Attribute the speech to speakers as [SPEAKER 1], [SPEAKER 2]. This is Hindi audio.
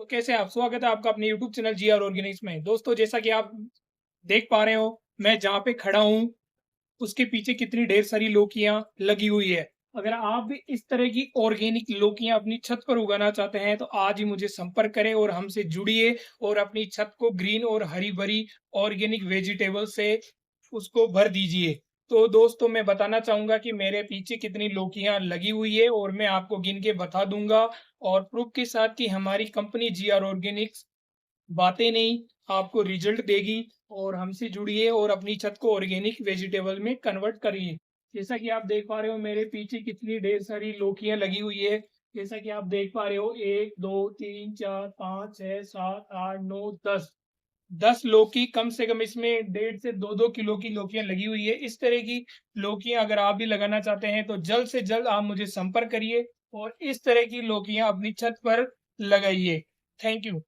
[SPEAKER 1] तो कैसे आप? स्वागत है आपका अपने यूट्यूब चैनल जीआर ऑर्गेनिक्स में। दोस्तों जैसा कि आप देख पा रहे हो, मैं जहाँ पे खड़ा हूँ, उसके पीछे कितनी ढेर सारी लौकियाँ लगी हुई है। अगर आप भी इस तरह की ऑर्गेनिक लौकियाँ अपनी छत पर उगाना चाहते हैं, तो आज ही मुझे संपर्क करें और हमसे जुड़िए और अपनी छत को ग्रीन और हरी-भरी ऑर्गेनिक वेजिटेबल से उसको भर दीजिए। तो दोस्तों मैं बताना चाहूँगा कि मेरे पीछे कितनी लौकियाँ लगी हुई है और मैं आपको गिन के बता दूँगा और प्रूफ़ के साथ कि हमारी कंपनी जीआर ऑर्गेनिक्स बातें नहीं, आपको रिज़ल्ट देगी और हमसे जुड़िए और अपनी छत को ऑर्गेनिक वेजिटेबल में कन्वर्ट करिए। जैसा कि आप देख पा रहे हो मेरे पीछे कितनी ढेर सारी लौकियाँ लगी हुई है। जैसा कि आप देख पा रहे हो 1, 2, 3, 4, 5, 6, 7, 8, 9, 10। 10 लौकी कम से कम इसमें 1.5 से 2-2 किलो की लौकियाँ लगी हुई है। इस तरह की लौकियाँ अगर आप भी लगाना चाहते हैं तो जल्द से जल्द आप मुझे संपर्क करिए और इस तरह की लौकियाँ अपनी छत पर लगाइए। Thank you.